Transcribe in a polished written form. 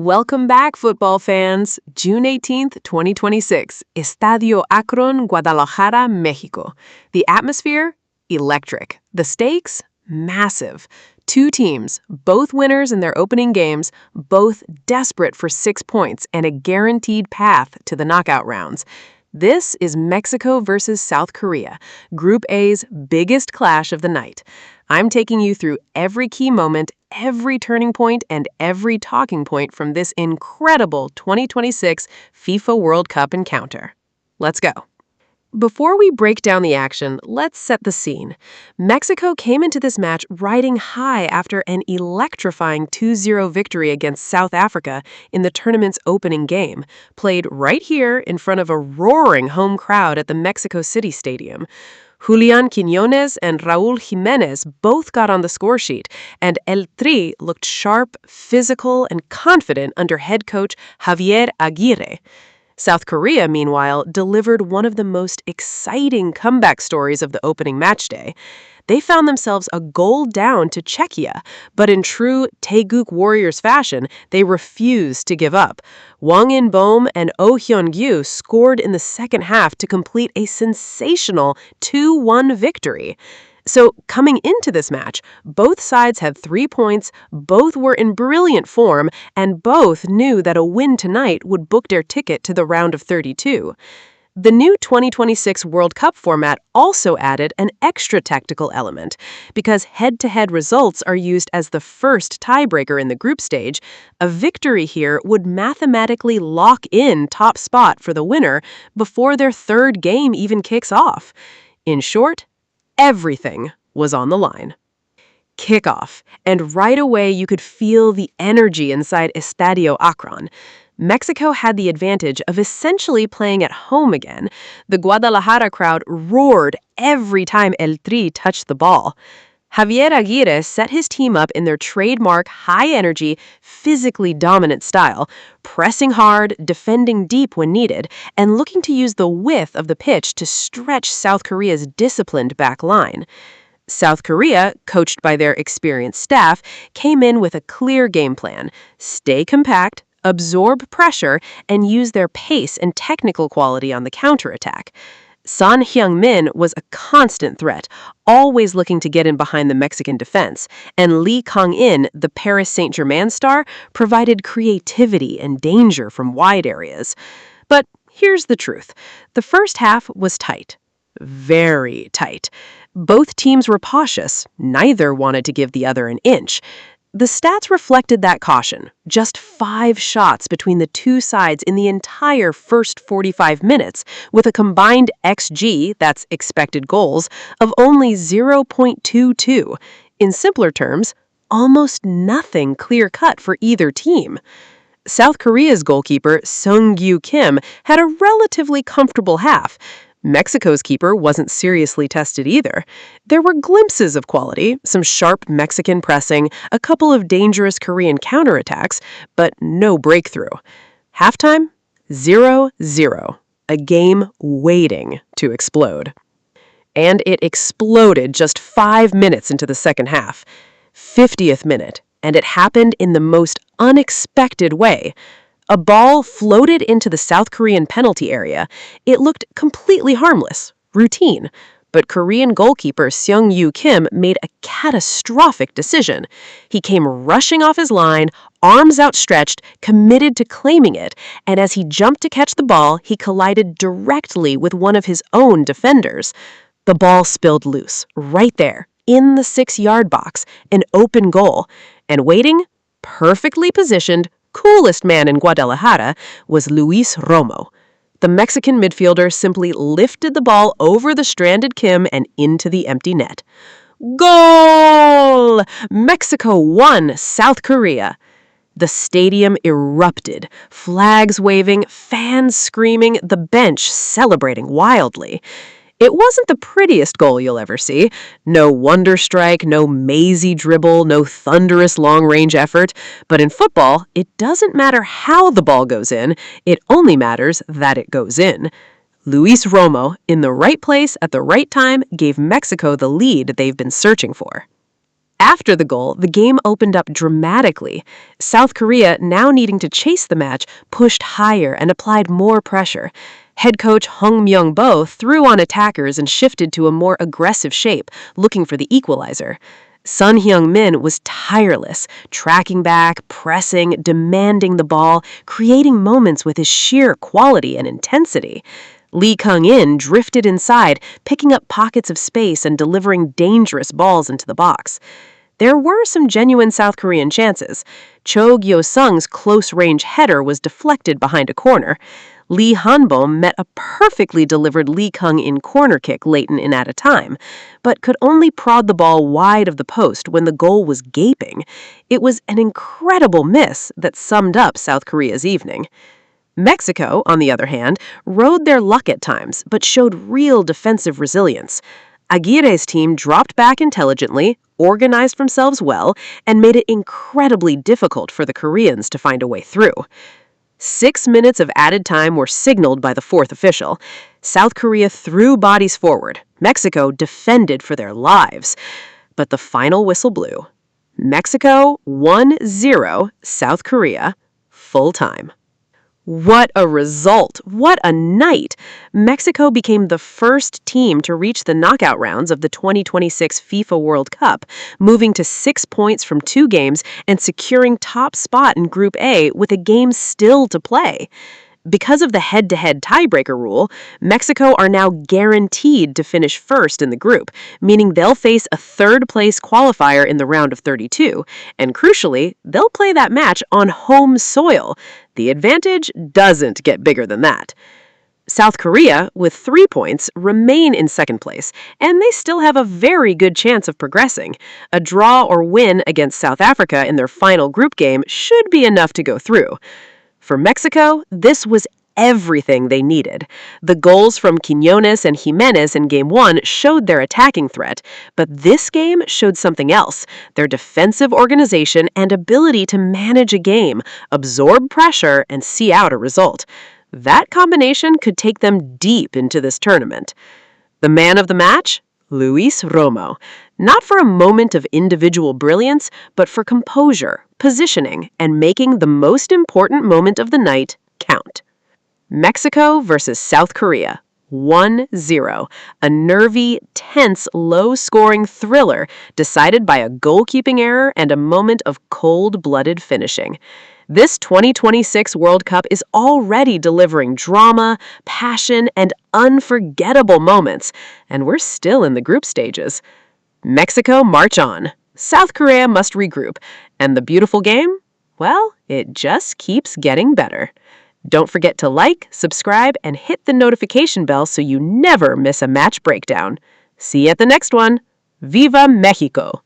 Welcome back, football fans. June 18th, 2026, Estadio Akron, Guadalajara, Mexico. The atmosphere? Electric. The stakes? Massive. Two teams, both winners in their opening games, both desperate for 6 points and a guaranteed path to the knockout rounds. This is Mexico versus South Korea, Group A's biggest clash of the night. I'm taking you through every key moment, every turning point, and every talking point from this incredible 2026 FIFA World Cup encounter. Let's go. Before we break down the action, let's set the scene. Mexico came into this match riding high after an electrifying 2-0 victory against South Africa in the tournament's opening game, played right here in front of a roaring home crowd at the Mexico City Stadium. Julian Quiñones and Raúl Jiménez both got on the score sheet, and El Tri looked sharp, physical, and confident under head coach Javier Aguirre. South Korea, meanwhile, delivered one of the most exciting comeback stories of the opening matchday. They found themselves a goal down to Czechia, but in true Taeguk Warriors fashion, they refused to give up. Wang In-beom and Seung-Gyu scored in the second half to complete a sensational 2-1 victory. So, coming into this match, both sides had 3 points, both were in brilliant form, and both knew that a win tonight would book their ticket to the round of 32. The new 2026 World Cup format also added an extra tactical element. Because head-to-head results are used as the first tiebreaker in the group stage, a victory here would mathematically lock in top spot for the winner before their third game even kicks off. In short, everything was on the line. Kickoff, and right away you could feel the energy inside Estadio Akron. Mexico had the advantage of essentially playing at home again. The Guadalajara crowd roared every time El Tri touched the ball. Javier Aguirre set his team up in their trademark high-energy, physically dominant style, pressing hard, defending deep when needed, and looking to use the width of the pitch to stretch South Korea's disciplined back line. South Korea, coached by their experienced staff, came in with a clear game plan: stay compact, absorb pressure, and use their pace and technical quality on the counterattack. Heung-min was a constant threat, always looking to get in behind the Mexican defense, and Kang-in, the Paris Saint-Germain star, provided creativity and danger from wide areas. But here's the truth. The first half was tight. Very tight. Both teams were cautious. Neither wanted to give the other an inch. The stats reflected that caution. Just 5 shots between the two sides in the entire first 45 minutes, with a combined XG, that's expected goals, of only 0.22. In simpler terms, almost nothing clear-cut for either team. South Korea's goalkeeper, Seung-Gyu had a relatively comfortable half. Mexico's keeper wasn't seriously tested either. There were glimpses of quality, some sharp Mexican pressing, a couple of dangerous Korean counterattacks, but no breakthrough. Halftime? 0-0. A game waiting to explode. And it exploded just 5 minutes into the second half. 50th minute, and it happened in the most unexpected way. A ball floated into the South Korean penalty area. It looked completely harmless, routine. But Korean goalkeeper Seung-Gyu made a catastrophic decision. He came rushing off his line, arms outstretched, committed to claiming it, and as he jumped to catch the ball, he collided directly with one of his own defenders. The ball spilled loose, right there, in the 6-yard box, an open goal. And waiting, perfectly positioned, coolest man in Guadalajara, was Luis Romo. The Mexican midfielder simply lifted the ball over the stranded Kim and into the empty net. Goal! Mexico won South Korea. The stadium erupted, flags waving, fans screaming, the bench celebrating wildly. It wasn't the prettiest goal you'll ever see. No wonder strike, no mazy dribble, no thunderous long-range effort. But in football, it doesn't matter how the ball goes in. It only matters that it goes in. Luis Romo, in the right place at the right time, gave Mexico the lead they've been searching for. After the goal, the game opened up dramatically. South Korea, now needing to chase the match, pushed higher and applied more pressure. Head coach Heung-min threw on attackers and shifted to a more aggressive shape, looking for the equalizer. Son Heung-min was tireless, tracking back, pressing, demanding the ball, creating moments with his sheer quality and intensity. Kang-in drifted inside, picking up pockets of space and delivering dangerous balls into the box. There were some genuine South Korean chances. Cho Gyo-sung's close-range header was deflected behind a corner. Lee Han-bom met a perfectly delivered Lee Kang-in corner kick late in added time, but could only prod the ball wide of the post when the goal was gaping. It was an incredible miss that summed up South Korea's evening. Mexico, on the other hand, rode their luck at times, but showed real defensive resilience. Aguirre's team dropped back intelligently, organized themselves well, and made it incredibly difficult for the Koreans to find a way through. 6 minutes of added time were signaled by the fourth official. South Korea threw bodies forward. Mexico defended for their lives. But the final whistle blew. Mexico 1-0, South Korea, full time. What a result! What a night! Mexico became the first team to reach the knockout rounds of the 2026 FIFA World Cup, moving to 6 points from 2 games and securing top spot in Group A with a game still to play. Because of the head-to-head tiebreaker rule, Mexico are now guaranteed to finish first in the group, meaning they'll face a third-place qualifier in the round of 32, and crucially, they'll play that match on home soil. The advantage doesn't get bigger than that. South Korea, with 3 points, remain in second place, and they still have a very good chance of progressing. A draw or win against South Africa in their final group game should be enough to go through. For Mexico, this was everything they needed. The goals from Quiñones and Jimenez in Game 1 showed their attacking threat, but this game showed something else, their defensive organization and ability to manage a game, absorb pressure, and see out a result. That combination could take them deep into this tournament. The man of the match? Luis Romo. Not for a moment of individual brilliance, but for composure, positioning, and making the most important moment of the night count. Mexico versus South Korea. 1-0. A nervy, tense, low-scoring thriller decided by a goalkeeping error and a moment of cold-blooded finishing. This 2026 World Cup is already delivering drama, passion, and unforgettable moments, and we're still in the group stages. Mexico march on. South Korea must regroup. And the beautiful game? Well, it just keeps getting better. Don't forget to like, subscribe, and hit the notification bell so you never miss a match breakdown. See you at the next one. Viva Mexico!